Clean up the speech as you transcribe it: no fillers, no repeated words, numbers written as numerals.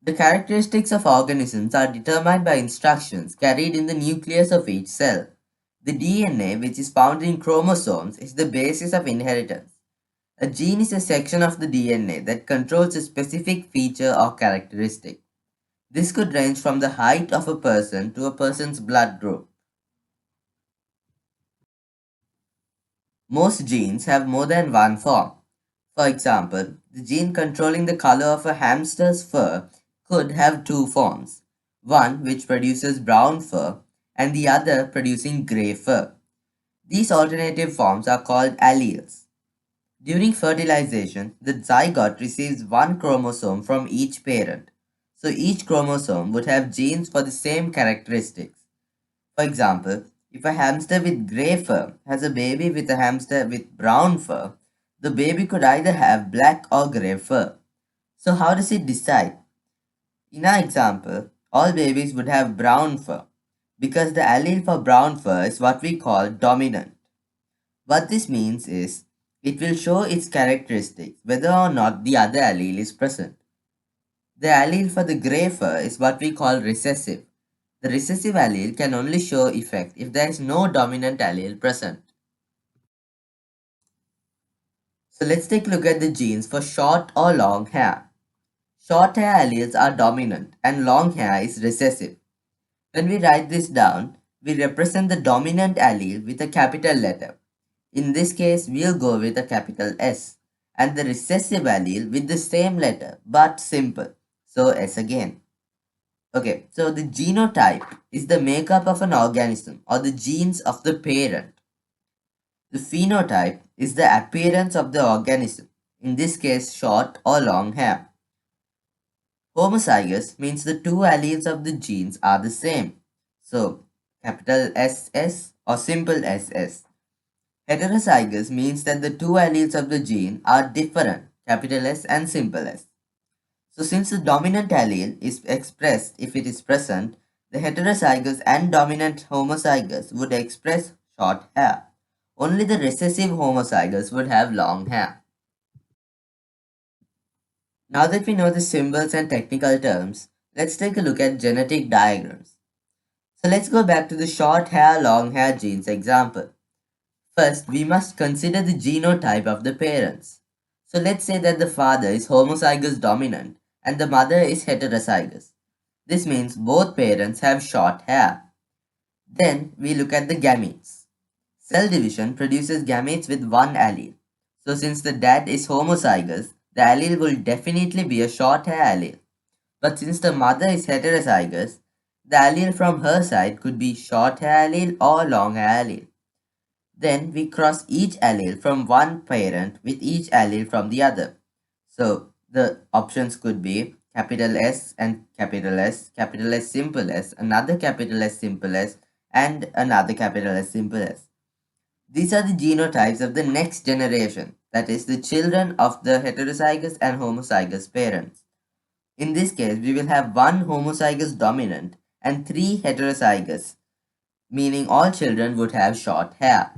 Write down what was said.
The characteristics of organisms are determined by instructions carried in the nucleus of each cell. The DNA, which is found in chromosomes, is the basis of inheritance. A gene is a section of the DNA that controls a specific feature or characteristic. This could range from the height of a person to a person's blood group. Most genes have more than one form. For example, the gene controlling the color of a hamster's fur could have two forms, one which produces brown fur and the other producing gray fur. These alternative forms are called alleles. During fertilization, the zygote receives one chromosome from each parent. So each chromosome would have genes for the same characteristics. For example, if a hamster with gray fur has a baby with a hamster with brown fur, the baby could either have black or gray fur. So how does it decide? In our example, all babies would have brown fur because the allele for brown fur is what we call dominant. What this means is it will show its characteristics whether or not the other allele is present. The allele for the gray fur is what we call recessive. The recessive allele can only show effect if there is no dominant allele present. So let's take a look at the genes for short or long hair. Short hair alleles are dominant and long hair is recessive. When we write this down, we represent the dominant allele with a capital letter. In this case, we'll go with a capital S, and the recessive allele with the same letter but simple, so S again. Okay, so the genotype is the makeup of an organism or the genes of the parent. The phenotype is the appearance of the organism, in this case short or long hair. Homozygous means the two alleles of the genes are the same, so capital SS or simple SS. Heterozygous means that the two alleles of the gene are different, capital S and simple S. So since the dominant allele is expressed if it is present, the heterozygous and dominant homozygous would express short hair. Only the recessive homozygous would have long hair. Now that we know the symbols and technical terms, let's take a look at genetic diagrams. So let's go back to the short hair, long hair genes example. First, we must consider the genotype of the parents. So let's say that the father is homozygous dominant and the mother is heterozygous. This means both parents have short hair. Then we look at the gametes. Cell division produces gametes with one allele. So since the dad is homozygous, the allele will definitely be a short hair allele. But since the mother is heterozygous, the allele from her side could be short hair allele or long hair allele. Then we cross each allele from one parent with each allele from the other. So the options could be capital S and capital S simple S, another capital S simple S, and another capital S simple S. These are the genotypes of the next generation, that is the children of the heterozygous and homozygous parents. In this case, we will have one homozygous dominant and three heterozygous, meaning all children would have short hair.